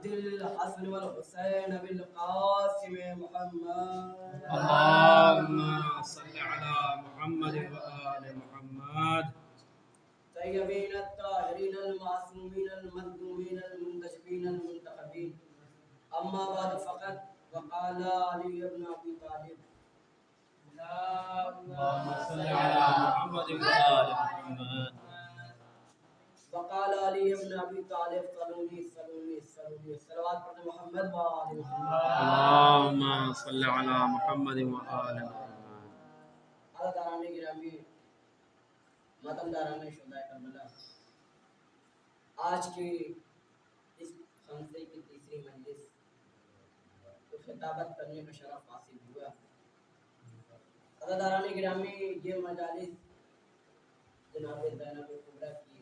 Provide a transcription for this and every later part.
अब्दुल हसन वल हुसैन बिल कासिम मुहम्मद अल्लाहुम्मा सल्लि अला मुहम्मद व आलि मुहम्मद तय्यबीन अत्ताहिरीन अल मासूमीन अल मज़लूमीन अल मुंतजबीन अल मुंतखबीन अम्मा बाद फ़क़त वक़ाल अली इब्न अबी तालिब अल्लाहुम्मा सल्लि अला मुहम्मद व आलि मुहम्मद वक़ाल अली इब्न अबी तालिब सल्लुनी सल्लुनी सल्लुनी सलवात पर मोहम्मद व आलि मोहम्मद अल्लाहुम्मा सल्लि अला मुहम्मद व आलि मुहम्मद। अज़ादाराने गिरामी मतनदाराने शुदा करबला, आज की इस खमसे की तीसरी मजलिस तो खिताबत करने का शरफ हासिल हुआ। अज़ादाराने गिरामी ये मजालिस जनाब ज़ैनब कुबरा की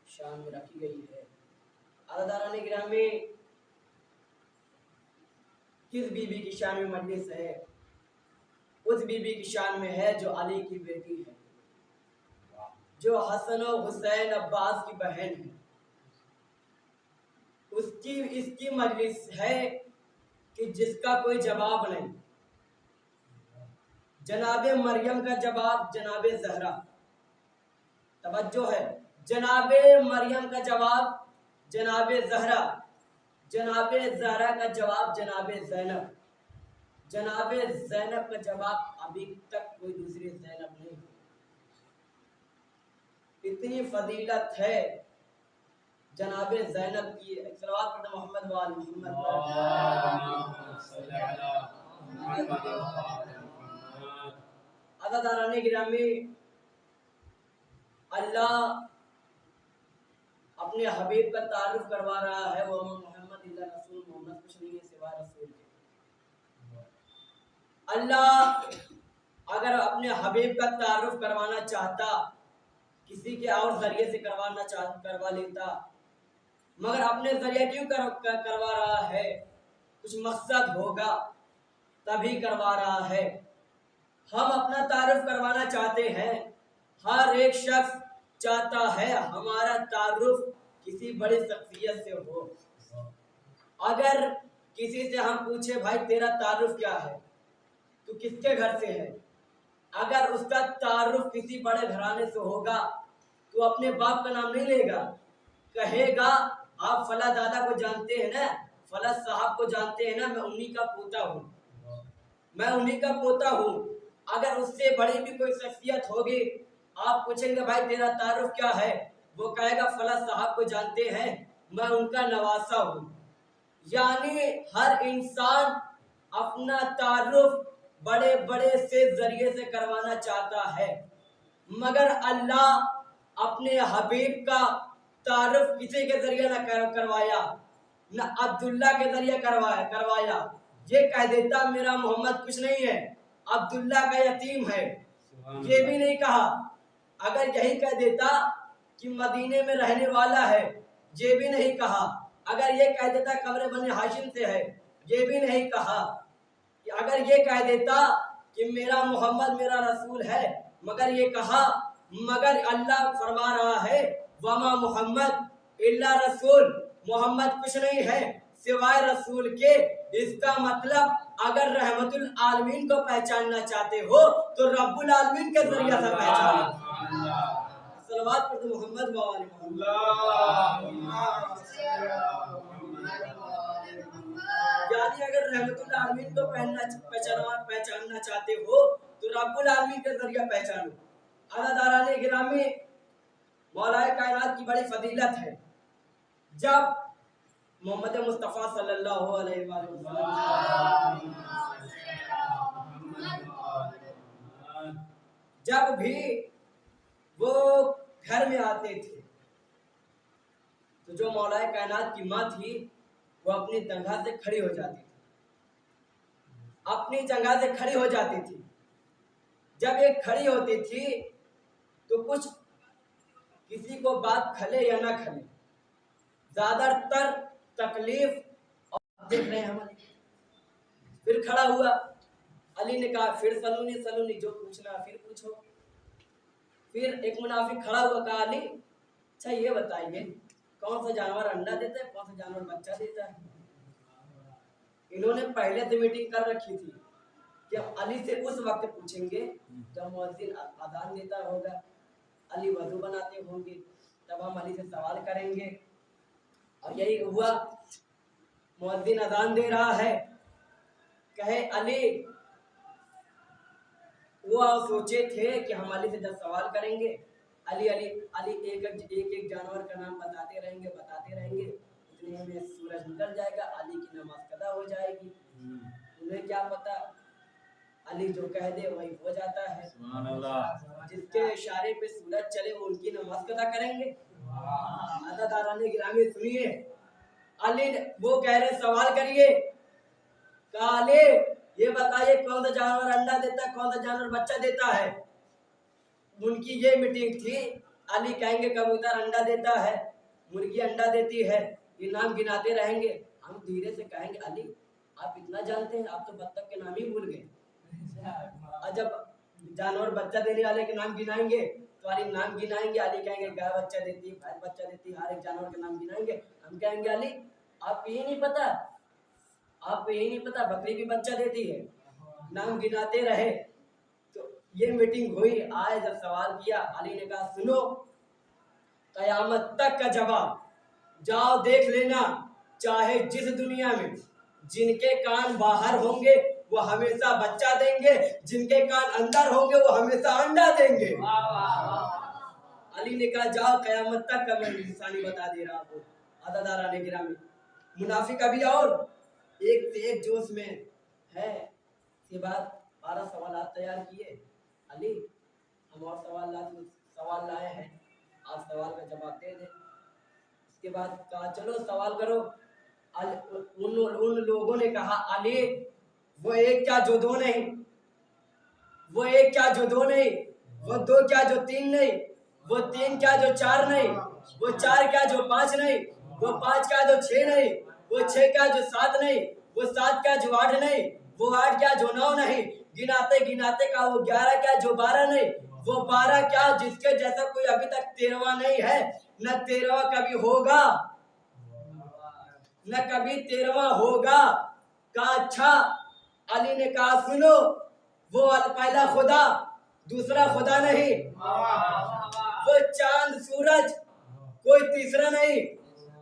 शान में रखी गई है। अज़ादाराने गिरामी किस बीबी की शान में मजलिस है? उस बीबी की शान में है जो अली की बेटी है, जो हसन और हुसैन अब्बास की बहन है। उसकी इसकी मजलिस है कि जिसका कोई जवाब नहीं। जनाबे मरियम का जवाब जनाबे ज़हरा, तवज्जो है, जनाबे मरियम का जवाब जनाबे ज़हरा, जनाबे ज़हरा का जवाब जनाबे ज़ैनब, जनाबे ज़ैनब का जवाब अभी तक कोई दूसरी ज़ैनब नहीं। इतनी फजीलत है जनाबे ज़ैनब की। सल्लल्लाहु अलैहि मोहम्मद व आलि मोहम्मद। अज़ादाराने गिरामी, अल्लाह अपने हबीब का तारुफ करवा रहा है। वो मोहम्मद इल्ला रसूल, मोहम्मद कुछ नहीं है सिवाय रसूल के। अल्लाह अगर अपने हबीब का तारुफ करवाना चाहता किसी के और जरिए से करवा लेता, मगर अपने जरिए क्यों करवा रहा है? कुछ मकसद होगा तभी करवा रहा है। हम अपना तारुफ करवाना चाहते हैं, हर एक शख्स चाहता है हमारा तारुफ किसी बड़ी शख्सियत से हो। अगर किसी से हम पूछे भाई तेरा तारुफ क्या है, तू किसके घर से है, अगर उसका तारुफ किसी बड़े घराने से होगा तो अपने बाप का नाम नहीं लेगा, कहेगा आप फला दादा को जानते हैं ना, फला साहब को जानते हैं ना, मैं उन्हीं का पोता हूँ, मैं उन्हीं का पोता हूँ। अगर उससे बड़ी भी कोई शख्सियत होगी, आप पूछेंगे भाई तेरा तारुफ क्या है, वो कहेगा फला साहब को जानते हैं, मैं उनका नवासा हूँ। यानी हर इंसान अपना तारुफ बड़े बड़े से जरिए से करवाना चाहता है, मगर अल्लाह अपने हबीब का तारुफ किसी के जरिए न करवाया, न अब्दुल्ला के जरिए करवाया। ये कह देता मेरा मोहम्मद कुछ नहीं है, अब्दुल्ला का यतीम है, ये भी नहीं कहा। अगर यही कह देता कि मदीने में रहने वाला है, ये भी नहीं कहा। अगर ये कह देता कब्र बने हाशिम से है, ये भी नहीं कहा। अगर ये कह देता कि मेरा मोहम्मद मेरा रसूल है, मगर ये कहा, मगर अल्लाह फरमा रहा है वमा मोहम्मद इल्ला रसूल, मोहम्मद कुछ नहीं है सिवाय रसूल के। इसका मतलब अगर रहमतुल आलमीन को पहचानना चाहते हो तो रब्बुल आलमीन के जरिए से पहचानो। सल्लल्लाहु अलैहि मोहम्मद व आलि मोहम्मद। यानी अगर रहमतुल आलमीन को पहचानना चाहते हो तो रब्बुल आलमीन के जरिए पहचानो। अज़ादाराने गिरामी, मौलाए कायनात की बड़ी फजीलत है। जब मोहम्मद मुस्तफ़ा सल्लल्लाहु अलैहि वसल्लम जब भी वो घर में आते थे तो जो मौलाए कायनात की माँ थी वो अपनी जगह से खड़ी हो जाती थी, अपनी जगह से खड़ी हो जाती थी। जब ये खड़ी होती थी तो कुछ किसी को बात खले या ना खले, ज्यादातर तकलीफ और देख रहे हैं हमारे। फिर खड़ा हुआ, अली ने कहा फिर सलूनी सलूनी, जो पूछना फिर पूछो। फिर एक मुनाफिक खड़ा हुआ, कहा अली अच्छा ये बताइए कौन सा जानवर अंडा देता है, कौन सा जानवर बच्चा देता है? इन्होंने पहले से मीटिंग कर रखी थी कि हम अली से उस वक्त पूछेंगे जब मुअज्जिन अजान देता होगा, अली वजू बनाते होंगे, तब हम अली से सवाल करेंगे। और यही हुआ, मुअज्जिन अजान दे रहा है, कहे अली, वो सोचे थे कि हम अली से जब सवाल करेंगे, अली अली अली एक एक जानवर का नाम बताते रहेंगे, इतने में सूरज निकल जाएगा, अली की नमाज कदा हो जाएगी। उन्हें क्या पता, अली जो कह दे वही हो जाता है। सुभान अल्लाह। जिसके इशारे पे सूरज चले वो उनकी नमाज कदा करेंगे। अदादाराने गिरामी सुनिए, अली वो कह रहे सवाल करिए, काले ये बताइए कौन सा जानवर अंडा देता है, कौन सा जानवर बच्चा देता है। उनकी ये मीटिंग थी। अली कहेंगे कबूतर अंडा देता है, मुर्गी अंडा देती है, ये नाम गिनाते रहेंगे। हम धीरे से कहेंगे अली आप इतना जानते हैं, आप तो बत्तख के नाम ही भूल गए। और जब जानवर बच्चा देने वाले के नाम गिनाएंगे तो अली नाम गिनाएंगे, अली कहेंगे गाय बच्चा देती है, भैंस बच्चा देती है, हर एक जानवर के नाम गिनाएंगे। हम कहेंगे अली आपको ये नहीं पता, आपको यही नहीं पता बकरी भी बच्चा देती है। नाम गिनाते रहे। तो ये मीटिंग हुई, आए जब सवाल किया, अली ने कहा सुनो, कयामत तक का जवाब जाओ देख लेना, चाहे जिस दुनिया में जिनके कान बाहर होंगे वो हमेशा बच्चा देंगे, जिनके कान अंदर होंगे वो हमेशा अंडा देंगे। अली ने कहा जाओ कयामत तक का मैं निशानी बता दे रहा हूँ। अदादारा ने गिरामी मुनाफिक अभी और एक से एक जोश में है। इसके बाद 12 सवाल तैयार किए। अली हम और सवाल लाए हैं, आप सवाल का जवाब दे दे। इसके बाद कहा चलो सवाल करो। उन लोगों ने कहा अली वो एक क्या जो दो नहीं, वो एक क्या जो दो नहीं, वो दो क्या जो तीन नहीं, वो तीन क्या जो चार नहीं, वो चार क्या जो पांच नहीं, वो पांच क्या जो छह नहीं, वो छह क्या जो सात नहीं, वो सात क्या जो आठ नहीं, वो आठ क्या जो 9 नहीं, गिनाते गिनाते का वो 11 क्या जो 12 नहीं, वो 12 क्या जिसके जैसा कोई अभी तक 13वां नहीं है, न 13वां कभी होगा, न कभी 13वां होगा। कहा अच्छा। अली ने कहा सुनो, वो पहला खुदा दूसरा खुदा नहीं, वो चांद सूरज कोई तीसरा नहीं,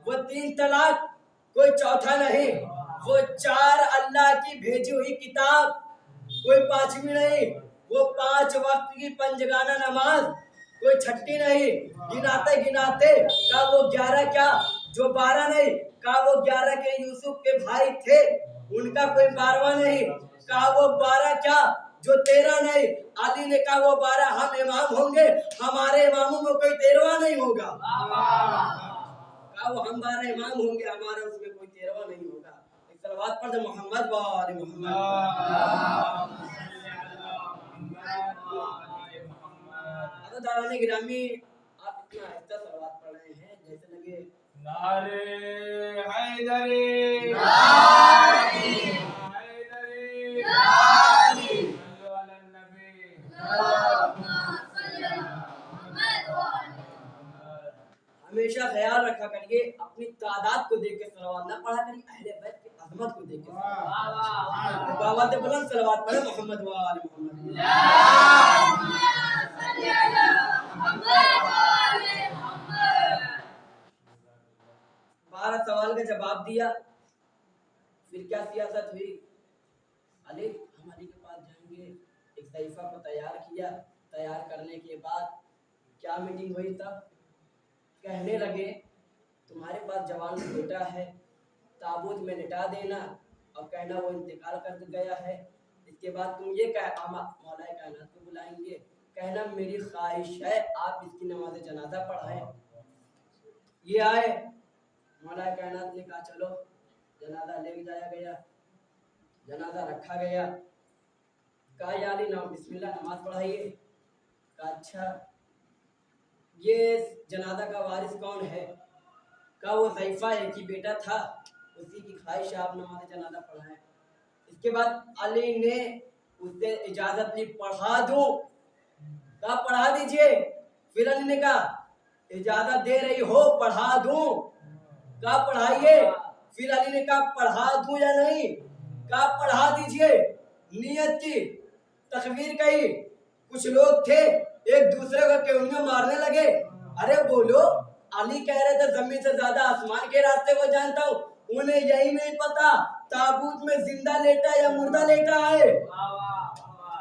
वो 3 तलाक कोई चौथा नहीं, वो 4 अल्लाह की भेजी हुई किताब कोई 5वीं नहीं, वो 5 वक्त की पंजगाना नमाज कोई छठी नहीं। गिनाते गिनाते का वो 11 क्या जो 12 नहीं, का वो 11 के यूसुफ के भाई थे उनका कोई 12वां नहीं, का वो 12 क्या जो 13 नहीं। अली ने कहा वो 12 हम इमाम होंगे, हमारे इमामों में कोई 13वां नहीं होगा। वो हम 12 इमाम होंगे, हमारा उसमें कोई 13वां नहीं होगा। एक सलवात पढ़ दे मोहम्मद वाले मोहम्मद। दाराने गिरामी आप इतना अच्छा सलवात पढ़ रहे हैं जैसे लगे नारे हैदरी हमेशा ख्याल रखा करिए, अपनी तादाद को देख के सलवात ना पढ़ा करिए, अहले बैत की अजमत को देख के बावत बुलंद सलवात पढ़े मोहम्मद वाले मोहम्मद। 12 सवाल का जवाब दिया। फिर क्या सियासत हुई, अली हम अली के पास जाएंगे, एक सहीफा को तैयार किया। तैयार करने के बाद क्या मीटिंग हुई, तब कहने लगे तुम्हारे पास जवान बेटा है, ताबूत में लिटा देना और कहना वो इंतकाल कर गया है। इसके बाद तुम ये कह मौलाए कायनात को बुलाएंगे, कहना मेरी ख्वाहिश है आप इसकी नमाज जनाजा पढ़ाएं। ये आए, मौलाए कायनात ने कहा चलो जनाजा ले जाया गया, जनाजा रखा गया। कहा या अली नाम बिस्मिल्लाह नमाज पढ़ाइए। कहा अच्छा ये जनाजा का वारिस कौन है। कहा वो सहीफा एक ही बेटा था, उसी की ख्वाहिश आप नमाज जनाजा पढ़ाएं। इसके बाद अली ने उससे इजाजत ली पढ़ा दूं। कहा पढ़ा दीजिए। फिर अली ने कहा इजाजत दे रही हो पढ़ा दूं। कहा पढ़ाइए। फिर अली ने कहा पढ़ा दूं या नहीं। कहा पढ़ा दीजिए नियत की तकबीर कही। कुछ लोग थे एक दूसरे को केवनियों मारने लगे। अरे बोलो, अली कह रहे थे जमीन से ज्यादा आसमान के रास्ते को जानता हूँ। उन्हें यही नहीं पता ताबूत में जिंदा लेटा या मुर्दा लेटा है।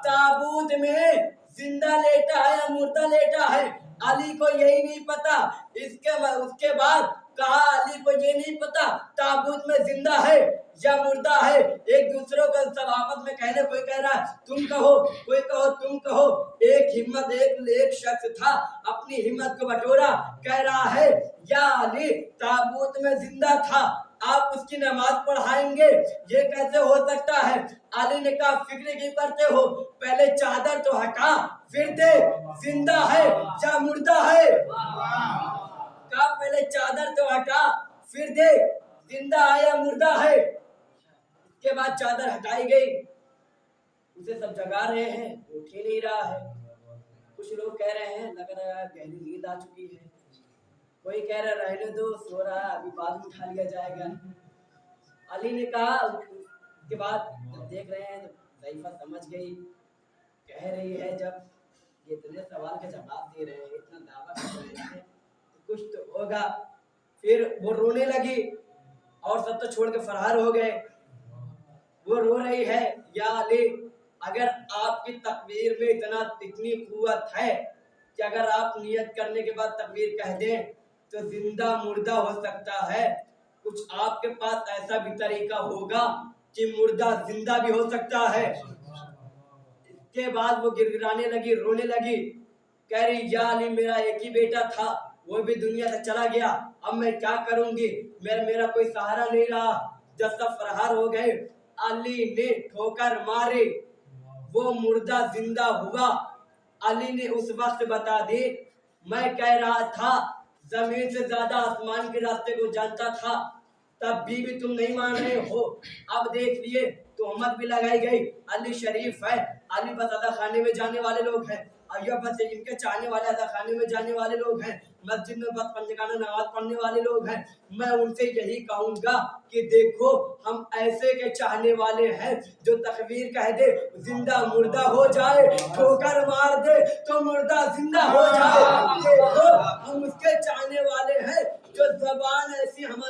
ताबूत में जिंदा लेटा है या मुर्दा लेटा है, अली को यही नहीं पता। उसके बाद कहा अली को ये नहीं पता ताबूत में जिंदा है या मुर्दा है। एक दूसरों को सब आपस में कहने, कोई कह रहा है तुम कहो, कोई कहो तुम कहो। एक शख्स था, अपनी हिम्मत को बटोरा, कह रहा है या अली ताबूत में जिंदा था, आप उसकी नमाज पढ़ाएंगे, ये कैसे हो सकता है? अली ने कहा फिक्र क्यों करते हो, पहले चादर तो हटा फिर दे जिंदा है या मुर्दा है। कहा पहले चादर तो हटा फिर दे जिंदा है या मुर्दा है। इसके बाद चादर हटाई गई, उसे सब जगा रहे हैं, उठ ही नहीं रहा है। कुछ लोग कह रहे हैं लग रहा है गहरी नींद आ चुकी है, कोई कह रहा है रहने दो सो रहा है, अभी बाद में उठा लिया जाएगा। अली ने कहा, उसके बाद जब देख रहे हैं तो ज़ैफ़ा समझ गई, कह रही है जब ये इतने सवाल का जवाब दे रहे हैं, इतना दावा कर रहे हैं तो कुछ तो होगा। फिर वो रोने लगी और सब तो छोड़ के फरार हो गए। वो रो रही है, या अली अगर आपकी तकबीर में इतनी कुव्वत है कि अगर आप नियत करने के बाद तकबीर कह दें तो जिंदा मुर्दा हो सकता है, कुछ आपके पास ऐसा भी तरीका होगा कि मुर्दा जिंदा भी हो सकता है। इसके बाद वो गिड़गिड़ाने लगी, रोने लगी, कह रही या अली मेरा एक ही बेटा था, वो भी दुनिया से चला गया, अब मैं क्या करूंगी, मेरा कोई सहारा नहीं रहा। जब सब फरार हो गए, अली ने ठोकर मारी, वो मुर्दा जिंदा हुआ। अली ने उस वक्त बता दी, मैं कह रहा था जमीन से ज्यादा आसमान के रास्ते को जानता था, तब भी तुम नहीं मान रहे हो। अब देख लिए तोहमत भी लगाई गई, अली शरीफ है, अली बस अदा खाने में जाने वाले लोग हैं, अय्या बस इनके चाहने वाले अदा खाने में जाने वाले लोग हैं, मस्जिद में बस पंजगाना नमाज पढ़ने वाले लोग हैं। मैं उनसे यही कहूंगा कि देखो हम ऐसे के चाहने वाले हैं जो तकबीर कह दे जिंदा मुर्दा हो जाए, ठोकर मार दे तो मुर्दा जिंदा हो जाए। देखो हम उसके चाहने वाले हैं जो जबान ऐसी हम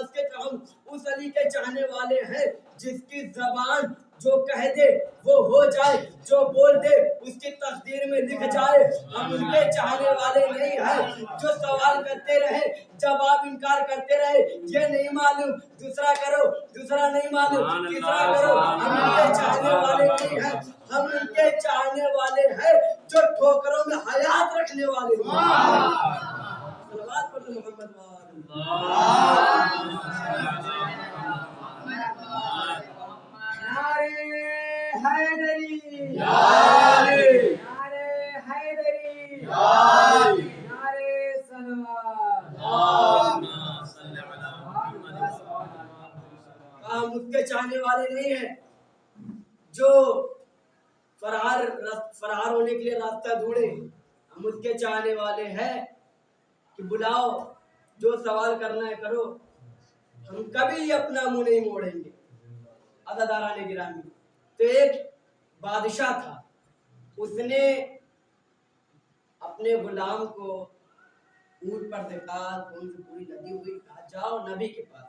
उस अली के चाहने वाले हैं जिसकी जबान जो कह दे वो हो जाए, जो बोल दे उसकी तकदीर में लिख जाए। हम उनके चाहने वाले नहीं हैं जो सवाल करते रहे, जवाब इनकार करते रहे, ये नहीं मालूम दूसरा करो, दूसरा नहीं मालूम तीसरा करो। हम उनके चाहने वाले नहीं हैं, हम उनके चाहने वाले हैं जो ठोकरों में हयात रखने वाले हैं। सल्लल्लाहु अलैहि वसल्लम। नारे हैदरी, नारे हैदरी, नारे सलवात। हम उसके चाहने वाले नहीं हैं जो फरार होने के लिए रास्ता ढूंढे, हम उसके चाहने वाले हैं कि बुलाओ जो सवाल करना है करो, हम कभी अपना मुंह नहीं मोड़ेंगे। अदादाराने गिरामी, तो एक बादशाह था, उसने अपने गुलाम को ऊंट पर देखा, कौन सी पूरी नदी हुई, कहा जाओ नबी के पास,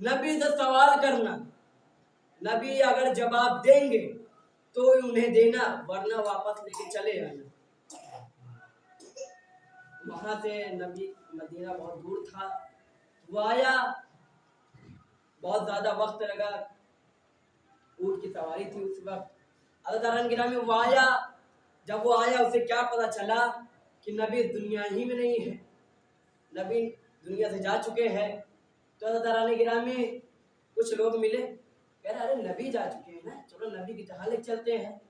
नबी से सवाल करना, नबी अगर जवाब देंगे तो उन्हें देना, वरना वापस लेके चले आना। वहां से नबी, मदीना बहुत दूर था, वो आया, बहुत ज्यादा वक्त लगा, ऊंट की सवारी थी उस वक्त। अल्लाह गिरामी वो आया, जब वो आया उसे क्या पता चला कि नबी दुनिया ही में नहीं है, नबी दुनिया से जा चुके हैं। तो अल्लाह गिरामी कुछ लोग मिले, कह रहे अरे नबी जा चुके हैं ना, चलो नबी की जहाँ लेके चलते हैं,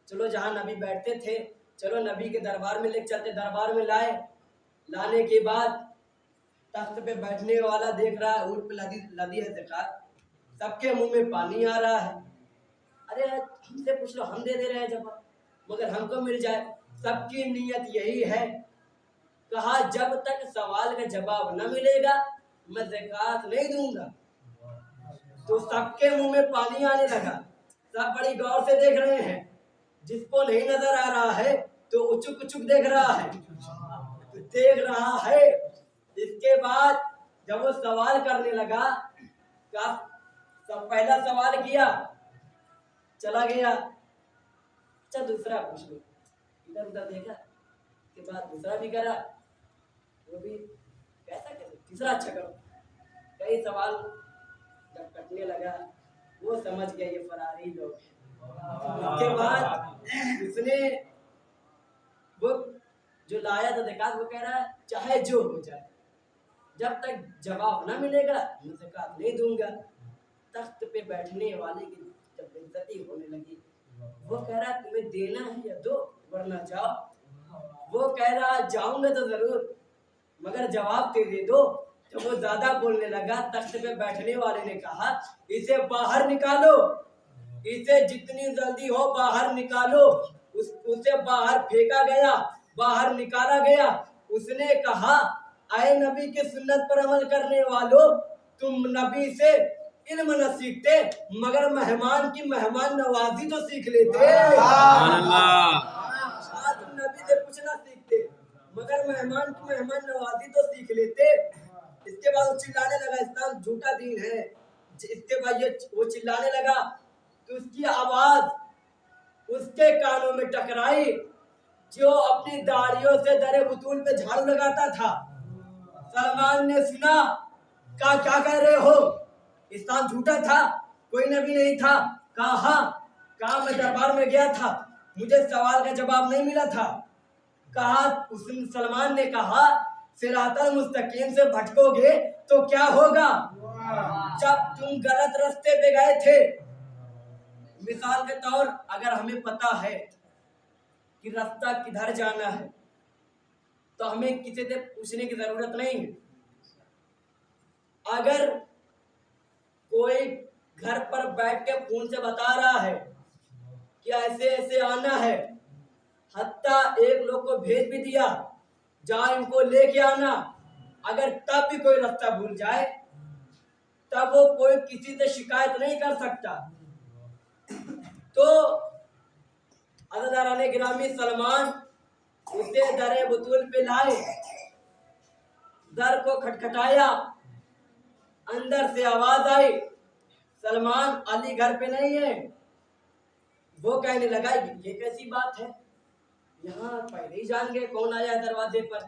चलो जहाँ नबी बैठते थे चलो नबी के दरबार में लेके चलते। दरबार में लाए, लाने के बाद तख्त पे बैठने वाला देख रहा है ऊँट पे लदी है ज़कात, सबके मुंह में पानी आ रहा है। अरे हमसे पूछ लो, हम दे दे रहे हैं जवाब, मगर हमको मिल जाए। सबकी नीयत यही है। कहा जब तक सवाल का जवाब न मिलेगा मैं ज़कात नहीं दूंगा, तो सबके मुंह में पानी आने लगा। सब बड़ी गौर से देख रहे हैं। जिसको नहीं नजर आ रहा है तो उचुक उचुक देख रहा है, इसके बाद जब वो सवाल करने लगा, का सब पहला सवाल किया, चला गया। अच्छा दूसरा पूछ लो, इधर उधर देखा, के बाद दूसरा भी करा, वो भी कैसा कैसे, तीसरा अच्छा करो। कई सवाल जब कटने लगा वो समझ गया ये फरारी लोग हैं। उसके बाद उसने वो जो लाया था ज़कात, वो कह रहा है चाहे जो हो जाए, जब तक जवाब ना मिलेगा मैं ज़कात नहीं दूंगा। तख्त पे बैठने वाले की जब बेइज्जती होने लगी, वो कह रहा है तुम्हें देना है या दो वरना जाओ। वो कह रहा जाऊंगा तो जरूर, मगर जवाब तो दे दो। जब वो ज्यादा बोलने लगा, तख्त पे बैठने वाले ने कहा इसे बाहर निकालो, इसे जितनी जल्दी हो बाहर निकालो। उसे बाहर फेंका गया, बाहर निकाला गया। उसने कहा आए नबी के सुन्नत पर अमल करने वालों, तुम नबी से इल्म न सीखते मगर मेहमान की मेहमान नवाजी तो सीख लेते। तुम नबी से कुछ ना सीखते मगर मेहमान की मेहमान नवाजी तो सीख लेते। इसके बाद वो चिल्लाने लगा इस्लाम झूठा दीन है। इसके बाद ये वो चिल्लाने लगा तो उसकी आवाज उसके कानों में टकराई जो अपनी दाढ़ियों से दरे बुतूल पे झाड़ू लगाता था। सलमान ने सुना, कहा क्या कह रहे हो, इस्लाम झूठा था, कोई नबी नहीं था। कहा मैं दरबार में गया था, मुझे सवाल का जवाब नहीं मिला था। कहा सलमान ने कहा सिरातल मुस्तकीम से भटकोगे तो क्या होगा। जब तुम गलत रास्ते पे गए थे, मिसाल के तौर अगर हमें पता है कि रास्ता किधर जाना है तो हमें किसी से पूछने की जरूरत नहीं है। अगर कोई घर पर बैठ के फोन से बता रहा है कि ऐसे ऐसे आना है, हत्ता एक लोग को भेज भी दिया जा इनको लेके आना, अगर तब भी कोई रास्ता भूल जाए तब वो कोई किसी से शिकायत नहीं कर सकता। तो अज़ादाराने गिरामी सलमान उसे दरे बुतूल पे लाए, दर को खटखटाया, अंदर से आवाज आई सलमान अली घर पे नहीं है। वो कहने लगा ये कैसी बात है, यहाँ पहले ही जान गए कौन आया है दरवाजे पर।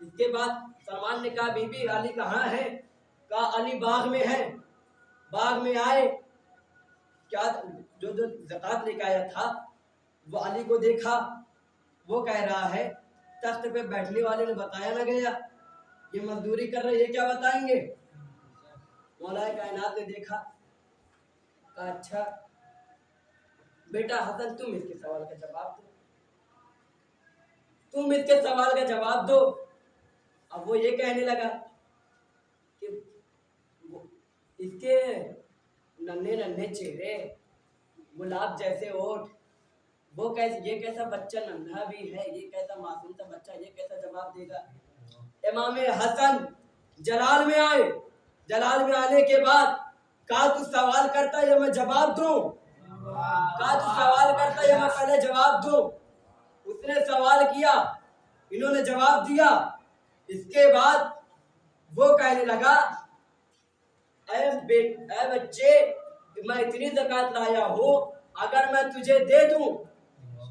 इसके बाद सलमान ने कहा बीबी अली कहाँ है। कहा अली बाग में है। बाग में आए, क्या जो ज़कात लेके आया था वो अली को देखा, वो कह रहा है तख्त पे बैठने वाले ने बताया ना गया, ये मजदूरी कर रहे, ये क्या बताएंगे। मौलाए कायनात ने देखा, कहा अच्छा बेटा हसन तुम इसके सवाल का जवाब दो, तुम इसके सवाल का जवाब दो। अब वो ये कहने लगा कि इसके नन्हे नन्हे चेहरे, गुलाब जैसे ओठ, वो कैसे, ये कैसा बच्चा नन्हा भी है, ये कैसा मासूम सा बच्चा, ये कैसा जवाब देगा। इमाम हसन जलाल में आए, जलाल में आने के बाद कहा तू सवाल करता या मैं जवाब दूं, कहा तू सवाल करता या मैं पहले जवाब दूं। उसने सवाल किया, इन्होंने जवाब दिया। इसके बाद वो कहने लगा ऐ बच्चे मैं इतनी ज़कात लाया हूँ, अगर मैं तुझे दे दूं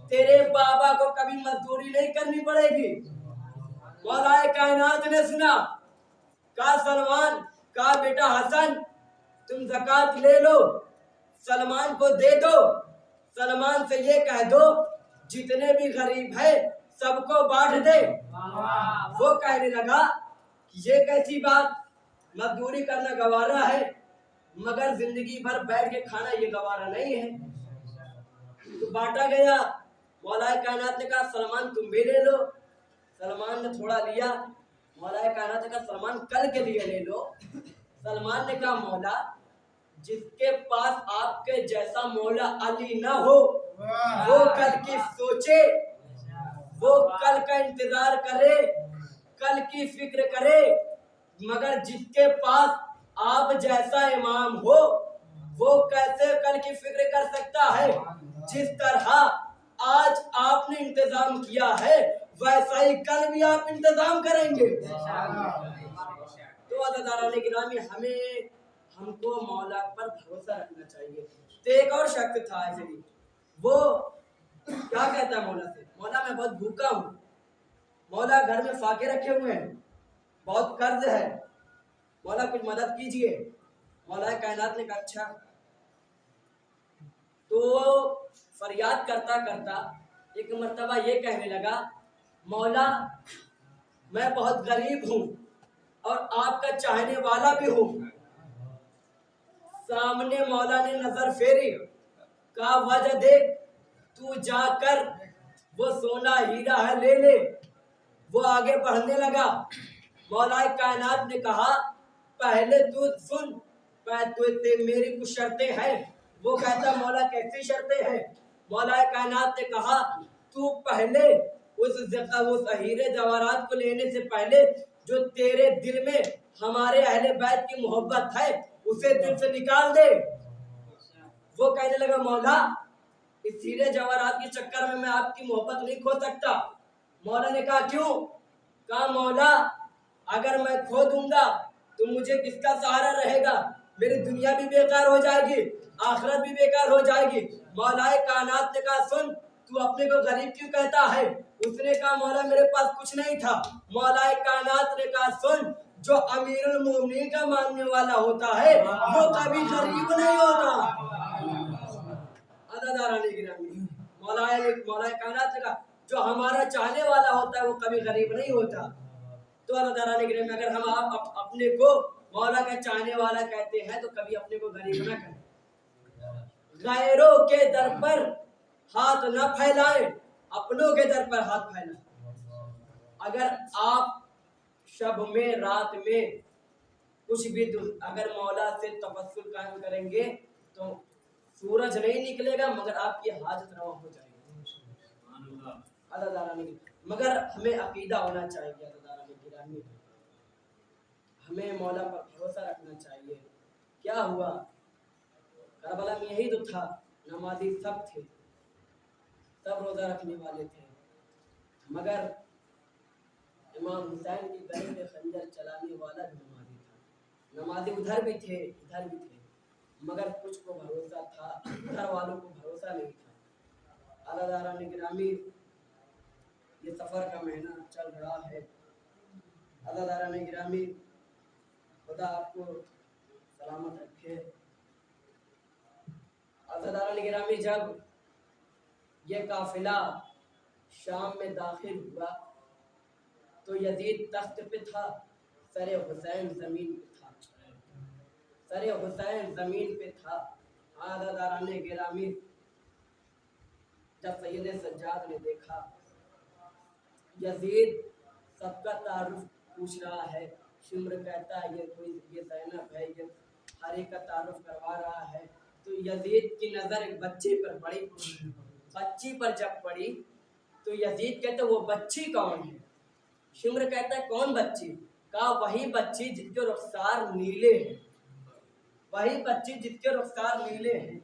तेरे बाबा को कभी मजदूरी नहीं करनी पड़ेगी। मौलाए कायनात ने सुना, कहा सलमान, कहा बेटा हसन तुम ज़कात ले लो, सलमान को दे दो, सलमान से ये कह दो जितने भी गरीब है सबको बांट दे। वो कहने लगा ये कैसी बात, मजदूरी करना गवारा है मगर जिंदगी भर बैठ के खाना ये गवारा नहीं है। तो बांटा गया। मौलाए कायनात ने कहा सलमान तुम भी ले लो। सलमान ने थोड़ा लिया। मौलाए कायनात ने कहा सलमान कल के लिए ले लो। सलमान ने कहा मौला जिसके पास आपके जैसा मौला अली ना हो वो कल की सोचे, वो कल का इंतजार करे, कल की फिक्र करे, मगर जिसके पास आप जैसा इमाम हो वो कैसे कल की फिक्र कर सकता है? जिस तरह आज आपने इंतजाम किया है वैसा ही कल भी आप इंतजाम करेंगे। तो अज़ादाराने गिरामी हमें हमको मौला पर भरोसा रखना चाहिए। तो एक और शख्स था ऐसे ही, वो क्या कहता है मौला से, मौला मैं बहुत भूखा हूँ, मौला घर में फाके रखे हुए हैं, बहुत कर्ज है, मौला कुछ मदद कीजिए। मौला कायनात ने कहा अच्छा। तो फरियाद करता करता एक मर्तबा ये कहने लगा, मौला मैं बहुत गरीब हूँ और आपका चाहने वाला भी हूँ। सामने मौला ने नजर फेरी, कहा वजह देख, तू जाकर वो सोना हीरा है ले ले। वो आगे बढ़ने लगा। मौला कायनात ने कहा पहले तू सुन, मेरी कुछ शर्तें हैं। वो कहता मौला कैसी शर्तें हैं? मौला कायनात ने कहा तू पहले उस हीरे जवाहरात को लेने से पहले जो तेरे दिल में हमारे अहले बैत की मोहब्बत है उसे दिल से निकाल दे। वो कहने लगा मौला इस हीरे जवाहरात के चक्कर में मैं आपकी मोहब्बत नहीं खो सकता। मौला ने कहा क्यों? कहा मौला अगर मैं खो दूंगा तो मुझे किसका सहारा रहेगा? मेरी दुनिया भी बेकार हो जाएगी, आखिरत भी बेकार हो जाएगी। मौलाए कायनात ने कहा सुन, तू अपने को गरीब क्यों कहता है? उसने कहा मौला मेरे पास कुछ नहीं था। मौलाए कायनात ने कहा सुन, जो अमीरुल मोमिनीन का मानने वाला होता है वो कभी गरीब नहीं होता। अज़ादाराने गिरामी मौलाए कायनात ने कहा जो हमारा चाहने वाला होता है वो कभी गरीब नहीं होता। तो अज़ादाराने गिरामी अगर हम आप अपने को मौला का चाहने वाला कहते हैं तो कभी अपने को गरीब ना कहें। गैरों के दर पर हाथ न फैलाएं, अपनों के दर पर हाथ फैलाएं। अगर आप शब में रात में कुछ भी अगर मौला से तवस्सुल कायम करेंगे तो सूरज नहीं निकलेगा मगर आपकी हाजत रवा हो जाएगी। मगर हमें अकीदा होना चाहिए, हमें मौला पर भरोसा रखना चाहिए। क्या हुआ करबला में? यही तो था, नमाजी सब थे, सब रोजा रखने वाले थे, मगर इमाम हुसैन की गले में खंजर चलाने वाला भी नमाजी था। नमाजी उधर भी थे इधर भी थे, मगर कुछ को भरोसा था, घर वालों को भरोसा नहीं था। अज़ादाराने गिरामी ये सफ़र का महीना चल रहा है। अज़ादाराने गिरामी खुदा आपको सलामत रखे। अज़ादाराने गिरामी जब ये काफिला शाम में दाखिल हुआ तो यजीद तख्त पे था, सरे हुसैन जमीन पे था, सरे हुसैन जमीन पे था। अज़ादाराने गिरामी जब सैयद सज्जाद ने देखा यजीद सबका तारुफ पूछ रहा है, शिम्र कहता है ये ज़ैनब है, ये हर एक का तारुफ करवा रहा है। तो यजीद की नज़र एक बच्चे पर पड़ी, बच्ची पर जब पड़ी तो यजीद कहता वो बच्ची कौन है? शिम्र कहता है कौन बच्ची? कहा वही बच्ची जिसके रुखसार नीले हैं, वही बच्ची जिसके रुखसार नीले हैं,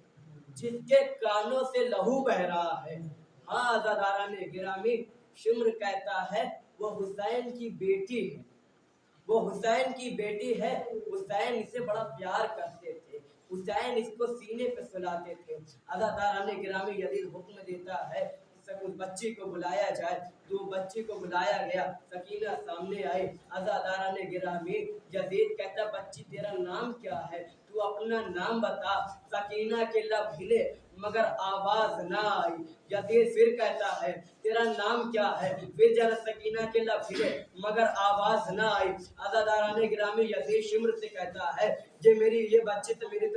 जिसके कानों से लहू बह रहा है। हाँ अज़ादाराने गिरामी शिम्र कहता है वो हुसैन की बेटी है, वो हुसैन की बेटी है। हुसैन इसे बड़ा प्यार करते थे, हुसैन इसको सीने पे सुलाते थे। अज़ादाराने गिरामी यजीद हुक्म देता है उस बच्ची को बुलाया जाए। तो बच्ची को बुलाया गया, सकीना सामने आई। अज़ादाराने गिरामी यजीद कहता बच्ची तेरा नाम क्या है? तू अपना नाम बता। सकीना के लब हिले मगर आवाज ना आई। यजीद फिर कहता है तेरा नाम क्या है? फिर जरा सकीना के लब हिले मगर आवाज ना आई। अज़ादाराने गिरामी यजीद शिम्र से कहता है ये बच्ची तो मेरी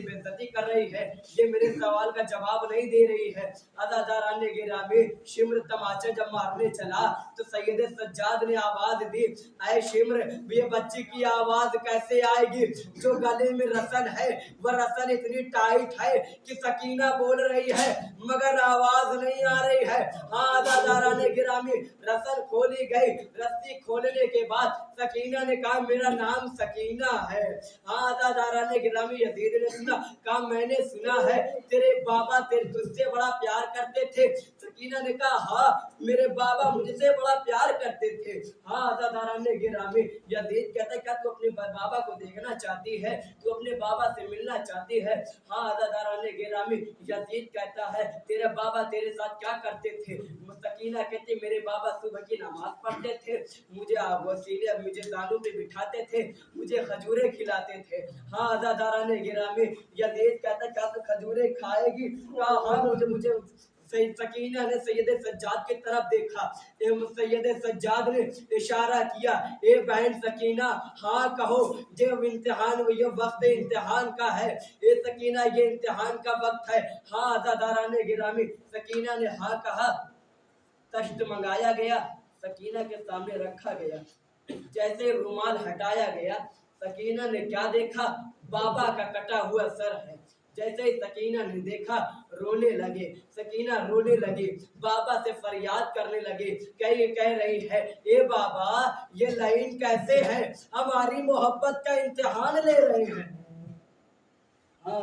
बेइज्जती कर रही है, ये मेरे सवाल का जवाब नहीं दे रही है। आज़ादारान गिरामी, शिम्र तमाचा जब मारने चला तो सैयद सज्जाद ने आवाज दी, ऐ शिम्र, ये बच्ची की आवाज कैसे आएगी? जो गले में रसन है वह रसन इतनी टाइट है कि सकीना बोल रही है मगर आवाज नहीं आ रही है। आज़ादारान गिरामी, रसन खोली गई। रस्सी खोलने के बाद सकीना ने कहा, मेरा नाम सकीना है। आज़ादारान गिरामी, यजीद ने सुना, कहा मैंने सुना है तेरे बाबा तेरे तुझसे बड़ा प्यार करते थे। सकीना ने कहा, हाँ मेरे बाबा मुझसे बड़ा प्यार करते थे। हाँ आज़ादारान गिरामी, यजीद कहता है, क्या तू अपने बाबा को देखना चाहती है? तू अपने बाबा से मिलना चाहती है? हाँ आज़ादारान गिरामी, यजीद कहता है, तेरे बाबा तेरे साथ क्या करते थे? सकीना कहती, मेरे बाबा सुबह की नमाज पढ़ते थे, मुझे वसीले मुझे दानों पे बिठाते थे, मुझे खजूरें खिलाते थे। हाँ आज़ादारान गिरामी, यजीद कहता है, क्या तू खजूरें खाएगी? कहा हाँ, मुझे सकीना ने सैयद सज्जाद की तरफ देखा। सैयद सज्जाद ने इशारा किया, ए बहन सकीना, हाँ कहो, जब इम्तिहान ये वक्त इम्तिहान का है। ए सकीना, ये इम्तिहान का वक्त है। हाँ आज़ादारान गिरामी, सकीना ने हाँ कहा। तश्त मंगाया गया, सकीना के सामने रखा गया। जैसे रुमाल हटाया गया, सकीना ने क्या देखा? बाबा का कटा हुआ सर है। जैसे ही सकीना ने देखा, रोने लगे। सकीना रोने लगी, बाबा से फरियाद करने लगी। कह रही है, ए बाबा, ये लाइन कैसे है? हमारी मोहब्बत का इम्तिहान ले रहे हैं। हाँ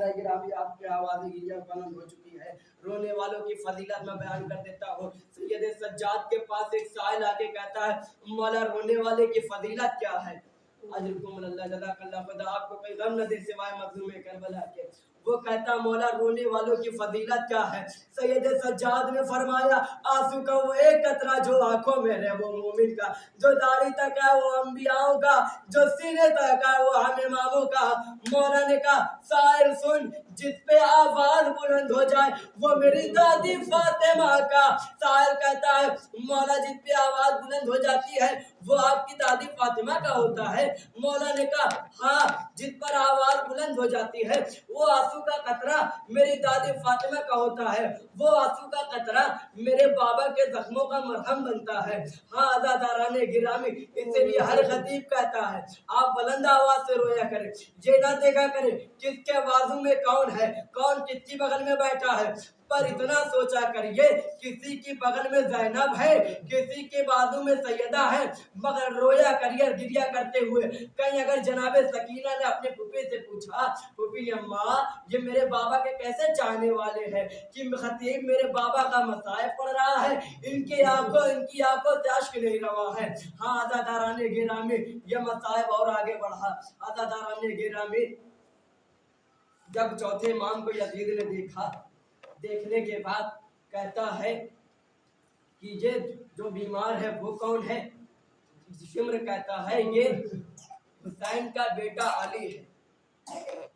गिरामी, आपकी आवाज़ बुलंद हो चुकी है। रोने वालों की फजीलत में बयान कर देता हूँ। सैयद सज्जाद के पास एक साइल आके कहता है, मौला रोने वाले की फजीलत क्या है? आपको कोई गम न दे सिवाय मजलूम करबला के। वो कहता, मौला रोने वालों की फजीलत क्या है? सैयद सज्जाद ने फरमाया, आंसू का वो एक कतरा जो आंखों में है वो मोमिन का, जो दाढ़ी तक है वो अंबियाओं का, जो सीने तक है वो हम इमामों का। मौला ने कहा, साहिल सुन, जिस पे आवाज बुलंद हो जाए वो मेरी दादी फातिमा का। साहिल कहता है, मौला जिस पे आवाज बुलंद हो जाती है वो आपकी दादी फातिमा का होता है? मौला ने कहा, हाँ, जिस पर आवाज बुलंद हो जाती है वो आंसू का कतरा मेरी दादी फातिमा का होता है। वो आंसू का कतरा मेरे बाबा के जख्मों का मरहम बनता है। हाँ आज़ादारान गिरामी, इसलिए हर खतीब कहता है, आप बुलंद आवाज से रोया करें, ये ना देखा करें किसके बाजू में कौन है, कौन किसकी बगल में बैठा है, पर इतना सोचा करिए, किसी की बगल में जैनब है, किसी के बाजू में सैयदा है, मगर रोया करिए गिरिया करते हुए। कहीं अगर जनाबे सकीना ने अपने फूफी से पूछा, फूफी अम्मा, ये मेरे बाबा के कैसे चाहने वाले हैं कि खतीब मेरे बाबा का मसाइब पढ़ रहा है, इनकी आंखों से अश्क नहीं रवा है। हाँ आज़ादारान गिरामी, ये मसाइब और आगे बढ़ा। आज़ादारान गिरामी, जब चौथे इमाम को यजीद ने देखा, देखने के बाद कहता है कि ये जो बीमार है वो कौन है? शिम्र कहता है, ये हुसैन का बेटा अली है।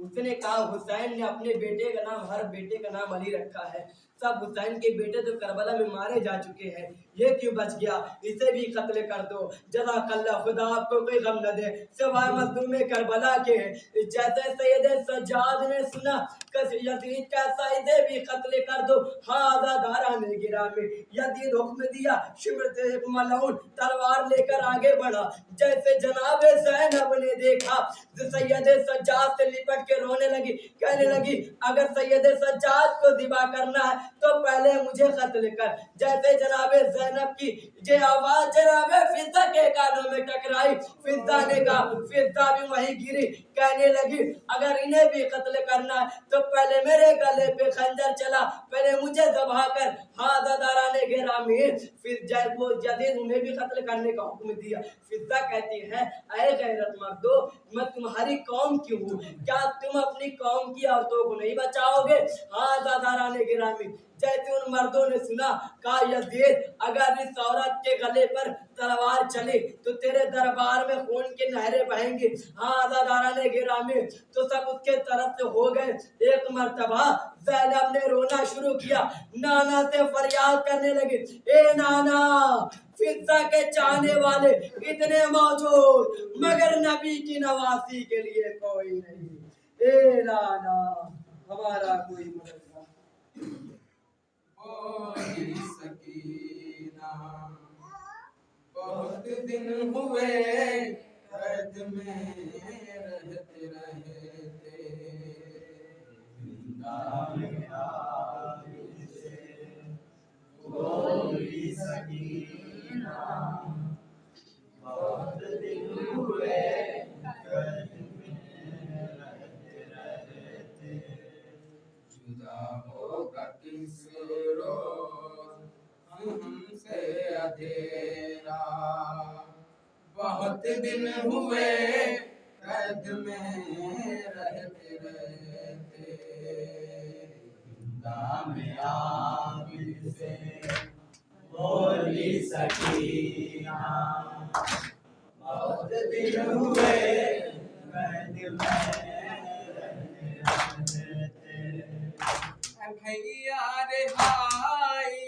उसने कहा, हुसैन ने अपने बेटे का नाम, हर बेटे का नाम अली रखा है। सब हुसैन के बेटे तो करबला में मारे जा चुके हैं, ये क्यों बच गया? इसे भी कत्ल कर दो। जज़ाकल्लाह, खुदा आपको कोई गम न दे सिवाय मजलूम करबला के। जैसे सैयद सज्जाद ने सुना यजीद कैसा, इसे भी कत्ल कर दो। हाँ आज़ादारान गिरामी, यजीद हुक्म दिया, शिम्र मलऊन तलवार लेकर आगे बढ़ा। जैसे जनाब ज़ैनब ने देखा, सैयद सज्जाद से लिपट के रोने लगी, कहने लगी, अगर सैयद सज्जाद को दिबा करना है तो पहले मुझे कत्ल कर। जैसे जनाबे ज़ैनब की ये आवाज जनाबे फिज़्ज़ा के कानों में टकराई, फिज़्ज़ा ने कहा, फिज़्ज़ा भी वहीं गिरी, कहने लगी, अगर इन्हें भी कत्ल करना है तो पहले मेरे गले पे खंजर चला, पहले मुझे ज़बह कर। हाँ आज़ादारान गिरामी, फिज़्ज़ा को यजीद उन्हें भी कत्ल करने का हुक्म दिया। फिज़्ज़ा कहती है, ऐ गैरत मर्दो, मैं तुम्हारी कौम की हूँ, क्या तुम अपनी कौम की औरतों को नहीं बचाओगे? हाँ आज़ादारान गिरामी, जैसे उन मर्दों ने सुना, कहा, यजीद, अगर इस औरत के गले पर तलवार चली तो तेरे दरबार में खून की नहरें बहेंगी। हाँ आज़ादारान गिरामी, तो सब उसके तरफ से हो गए। एक मर्तबा ज़ैनब ने रोना शुरू किया, नाना से फरियाद करने लगी, ए नाना, फिज़्ज़ा के चाहने वाले इतने मौजूद, मगर नबी की नवासी के लिए कोई नहीं। ए नाना, हमारा कोई मदद दिन हुए कैद में रहते रहते, जिंदा में आग से बोली सकीना, बहुत दिन हुए कैद में रहते रहते, जुदा होगा किस रोज हमसे अधेरा, बहुत दिन हुए कैद में रहते रहते, जिंदा में आग से बोली सकीना, बहुत दिन हुए कैद में रहते रहते, भैया रिहाई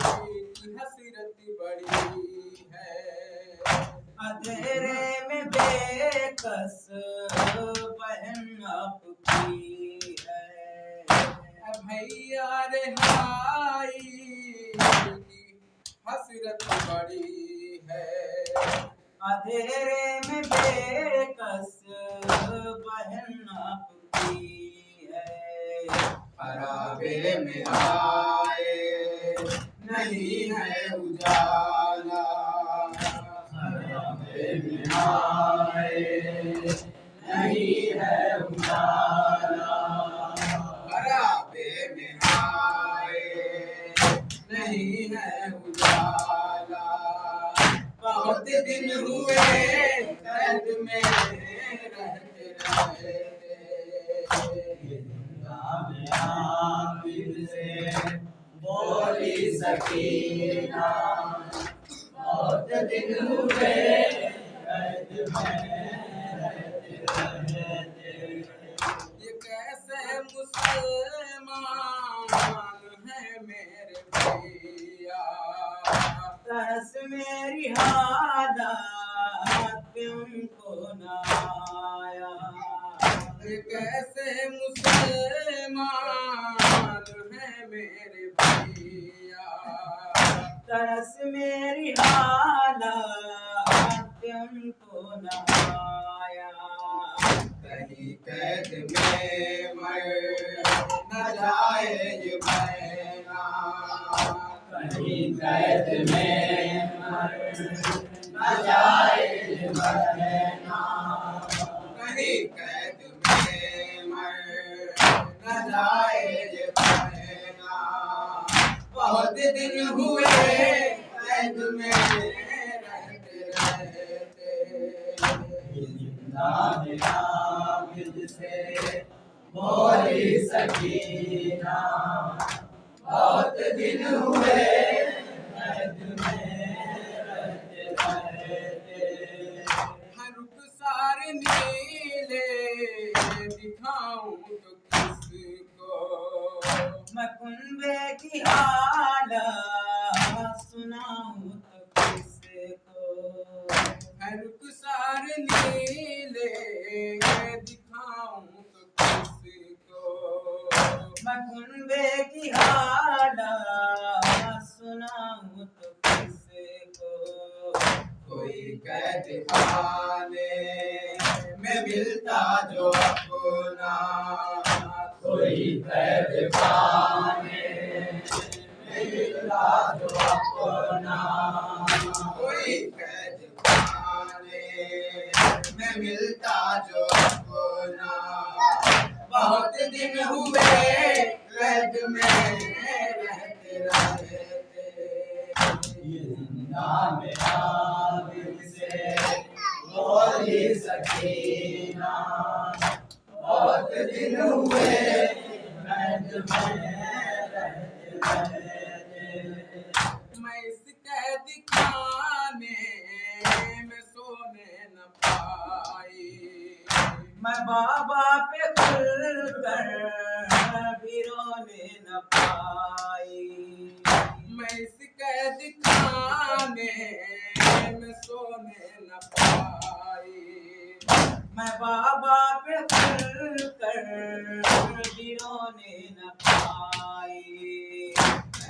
की हसरत बड़ी है, अंधेरे में बेकस बहन आपकी है, भैया रिहाई की हसरत बड़ी है, अंधेरे में बेकस बहन आपकी है, खराबे में आए नहीं है उजाला, खराबे में आए नहीं है उजाला, खराबे में आए नहीं है उजाला, बहुत दिन हुए कैद में रहते रहते, से बोली सकीना, बहुत दिन हुए कैद में रहते रहते, ये कैसे मुसलमान है मेरे भैया, तरस मेरी हालत पे उनको ना आया, कैसे मुसलमान है मेरे भैया, तरस मेरी हालत पे उनको न आया, कहीं कैद में मर न जाए ये बहना, कहीं कैद में मर न जाए ये बहना, कहीं कैद न जाए ये बहना, बहुत दिन हुए कैद में रहते रहते, जिंदा में आबिद से बोली सकीना, बहुत दिन हुए कैद में रहते रहते, हर रुखसार नीले दिखाऊं तो किसको, मैं कुंबे की हालत सुनाऊं तो किसको, हर रुखसार नीले दिखाऊं तो किसको, मैं कुंबे की हालत सुनाऊं तो किसको, कोई कैद खाने में मिलता जो अपना, कोई कैद खाने में मिलता जो अपना, कोई कैद खाने में मिलता जो अपना, बहुत दिन हुए कैद में रहते रहते, जिंदा में आबिद से बोली सकीना, बहुत दिन हुए कैद में रहते रहते, मैं इस कैद खाने में सोने न पाई, मैं बाबा पे खुलकर भी रोने न पाई, मैं इस कैद खाने में सोने न पाई, मैं बाबा पे खुलकर भी रोने न पाई,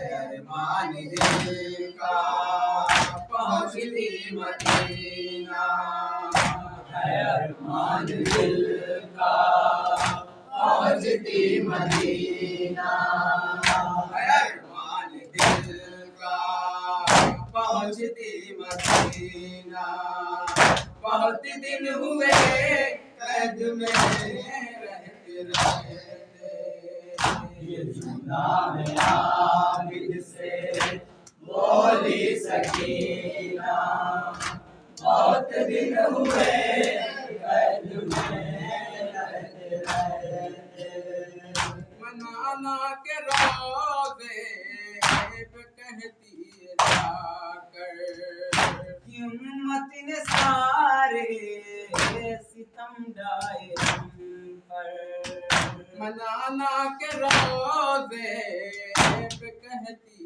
अरमान दिल का पहुँच पहुंचती मदीना, है अरमान दिल का पहुंचती मदीना, है अरमान दिल का पहुंचती मदीना। बहुत दिन हुए कैद में रहते रहते, ये जिंदा में आबिद से बोली सकीना। बहुत दिन हुए कैद में रहते रहते, मनाना के रोज़े पे कहती जाकर, हिम्मत ने सारे सितम ढाए हम पर। मनाना के रोज़े पे कहती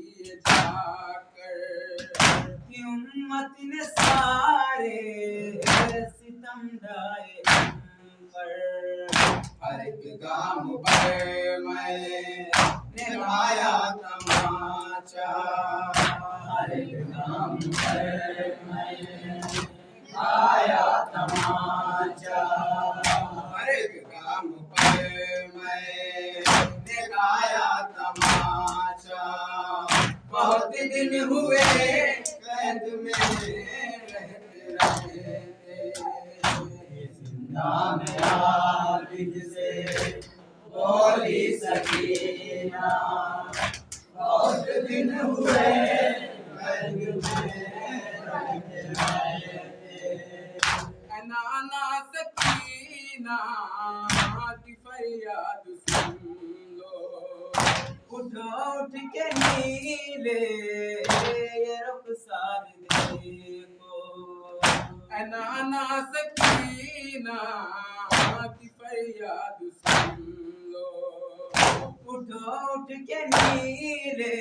जाकर, हिम्मत ने सारे सितम ढाए हम पर। हर एक गाम पर मैं निभाया तमाचा, हर एक गाम पर मैं निभाया तमाचा, हर एक गाम पर मैं निभाया तमाचा। बहुत दिन हुए कैद में रहते रहते, जिंदा में आबिद से बोली सकीना। बहुत दिन हुए कैद में रहते रहते, नाना सकीना की फरियाद सुन लो। उठो उठ के नीले ये रुखसार देखो, नाना सकीना की फरियाद सुन लो। उठो उठ के नीले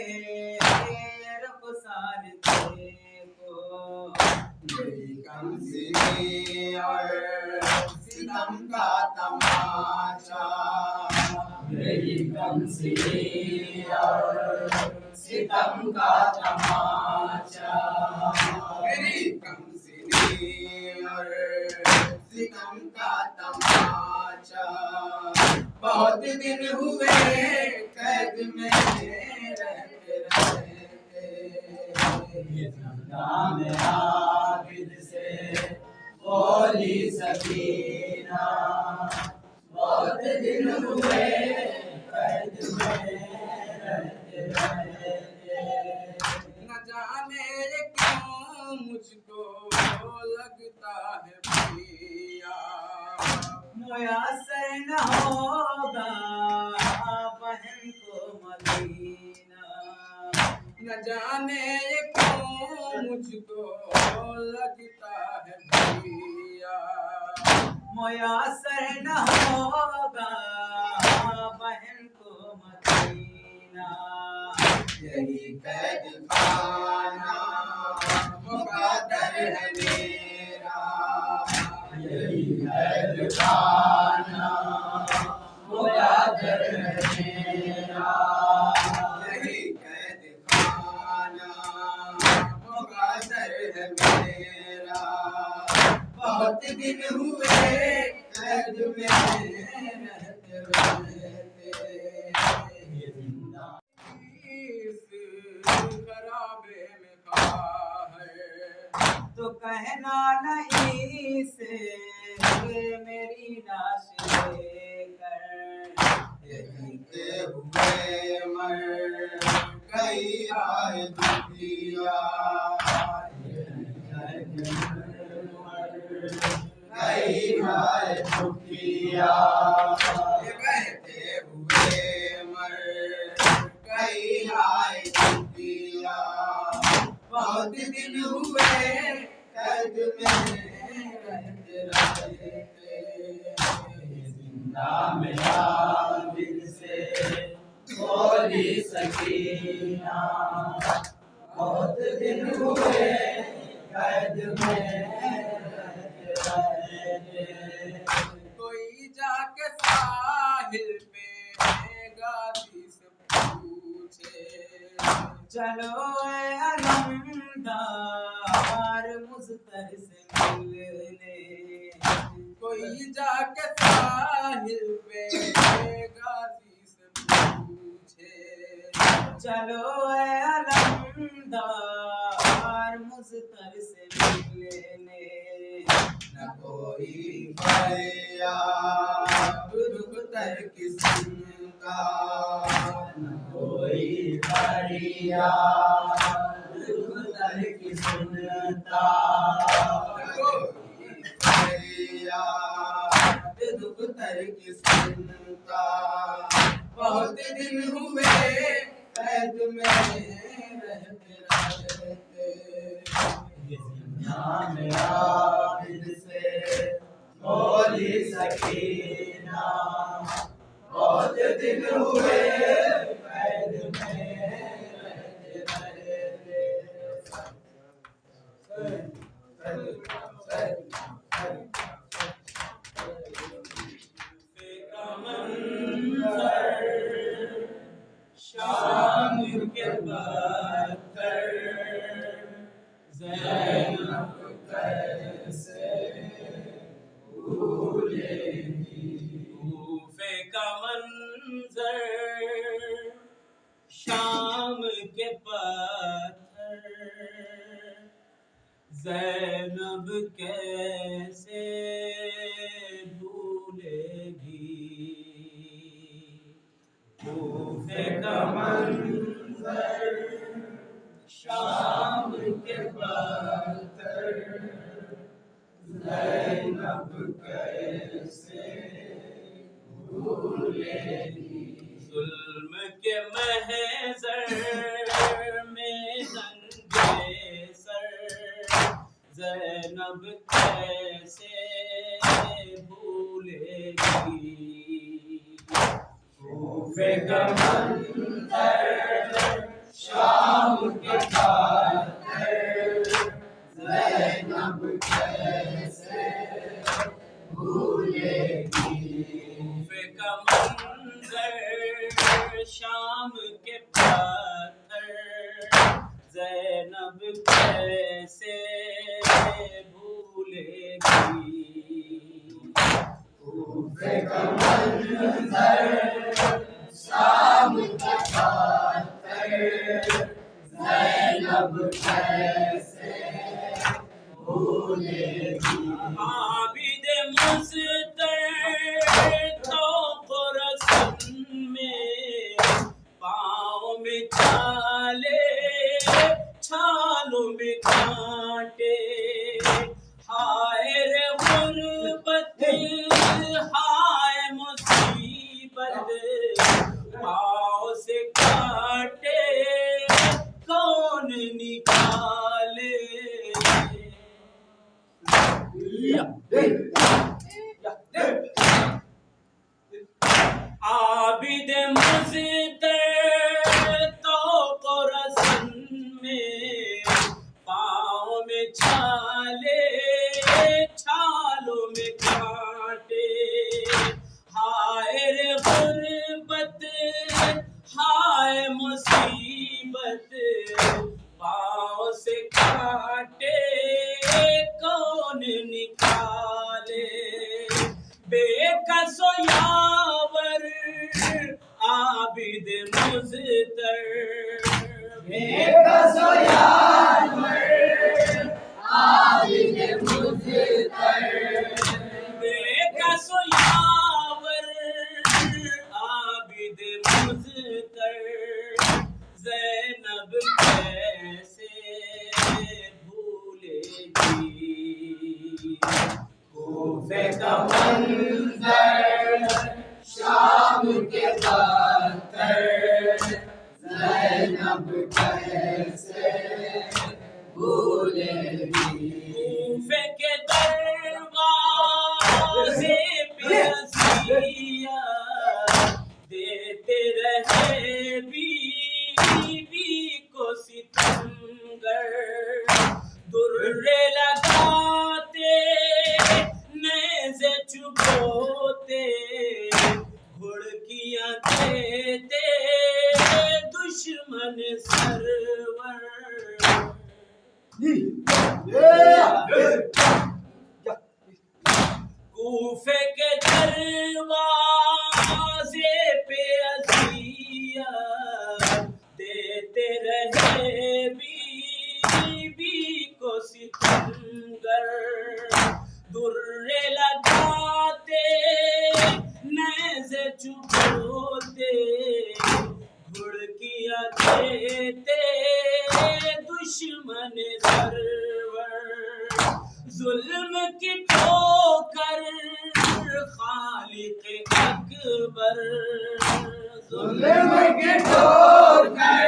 ये रुखसार देखो, यही कमसिनी और सितम का तमाचा, यही कमसिनी और सितम का तमाचा, यही कमसिनी और सितम का तमाचा। बहुत दिन हुए कैद में रहते रहते, जिंदा में आबिद से बोली सकीना। बहुत दिन हुए कैद में रहते रहते, न जाने क्यों मुझको लगता है भैया मुयस्सर न होगा बहन को मदीना। न जाने क्यों मुझको लगता है भैया मुयस्सर न होगा बहन को मदीना। यही कैद खाना मुक़द्दर है मेरा, यही कैद खाना मुक़द्दर है मेरा, यही कैद खाना मुक़द्दर है मेरा। बहुत दिन हुए कैद में रहते रहते, इस खराबे में खा है तो कहना नहीं से मेरी लाश लेकर। कहते हुए मर गई आए दुनिया, गई आए दुनिया। कहते हुए मर गई आए दुनिया। बहुत दिन हुए कैद में रहते रहते, जिंदा में आबिद से बोली सकीना। बहुत दिन हुए कैद में रहते रहते, कोई जाके साहिल पे गाजी से पूछे, चलो अलमदार मुज़्तर से मिलने। कोई जाके साहिल पे गाजी से पूछे, चलो ए अलमदार मुज़्तर से मिलने। न कोई फरियाद दुख्तर की सुनता, न कोई फरियाद दुख्तर की सुनता, न कोई फरियाद दुख्तर की सुनता। बहुत दिन हुए कैद में रहते रहते, नाम आबिद से बोली सकीना। बहुत दिन हुए कैद में रहते रहते। शाम के पत्थर ज़ैनब कैसे भूलेगी। कूफे का मंजर, शाम के पत्थर ज़ैनब कैसे भूलेगी। कूफे का मंजर, शाम के पत्थर ज़ैनब कैसे भूलेगी। जुल्म के महज़र में नंगे सर ज़ैनब कैसे भूलेगी। कूफे का मंजर, शाम के पत्थर ज़ैनब कैसे भूलेगी। कूफे का मंजर, शाम के पत्थर ज़ैनब कैसे भूलेगी। कूफे का मंजर, शाम के पत्थर ज़ैनब कैसे भूलेगी। आबिद मुज़्तर तो रस्म में पाँव में छाले, छालों में कांटे। हाय रे गुर्बत, हाय मुसीबत, पाँव से काटे कौन निकाले। आबिद मुज़्तर तो रस्म में पाँव में छाले, छालों में कांटे। हाय रे गुर्बत, हाय मुसीबत, पाँव से काटे कौन निकाले। बेकसो यावर आबिद मुज़्तर, बेकसो यावर आबिद मुज़्तर, बेकसो यावर आबिद मुज़्तर ज़ैनब कैसे भूलेगी। कूफे का मंजर, शाम के पत्थर ज़ैनब कैसे भूलेगी। कूफे के दरवाज़े पे रज़िया देते रहे बीवी को सितमगर। दुर्रे लगाते, नेज़े चुभोते, घुड़कियाँ देते दुश्मन सरवर। कूफे के दरवाजे पे अज़ियत देते रहे बीबी को सितमगर, दुर्रे लगाते नेज़े चुभोते घुड़कियाँ देते दुश्मन सरवर, जुल्म की ठोकर खालिक अकबर, जुल्म की ठोकर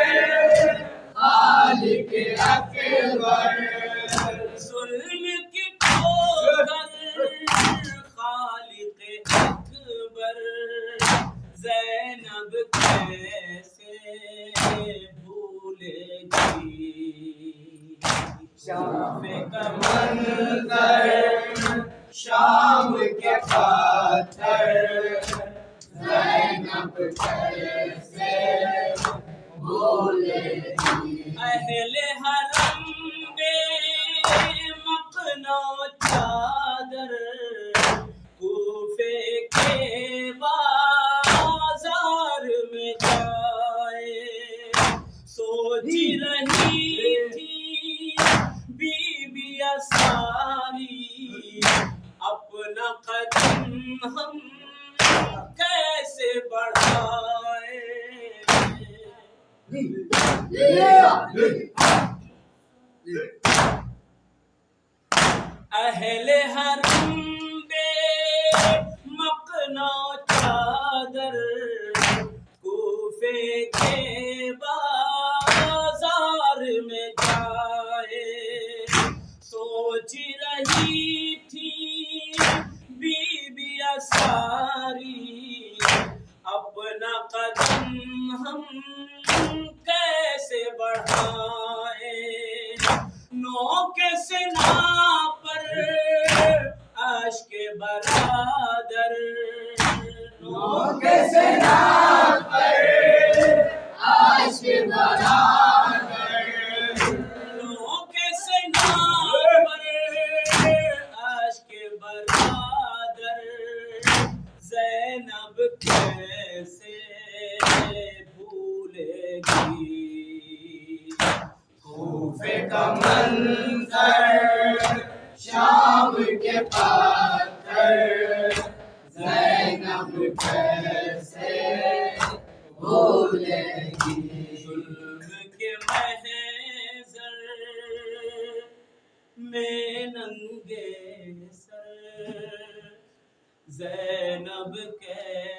खालिक अकबर, जुल्म की ठोकर खालिक अकबर, ज़ैनब कैसे भूलेगी कूफे का मंज़र, शाम के पत्थर, ज़ैनब कैसे भूलेगी। अहले हरम बेमकनो चादर कूफे के बाजार में जाए, सोच रही थी बीबिया सारी अपना कदम हम कैसे बढ़ाए। अहले हरम बेमकनो चादर कूफे के बाजार में जाए, सोच रही थी बीबिया सारी अपना कदम हम कैसे बढ़ाए। नौके से ना पर आश्क बरादर, नौके से ना पर आश्क बरादर, नौके से ना पर आश्क बरादर, ज़ैनब कैसे भूलेगी कूफे का मंज़र, शाम के पत्थर, ज़ैनब कैसे भूलेगी। जुल्म के महज़र में नंगे सर ज़ैनब कैसे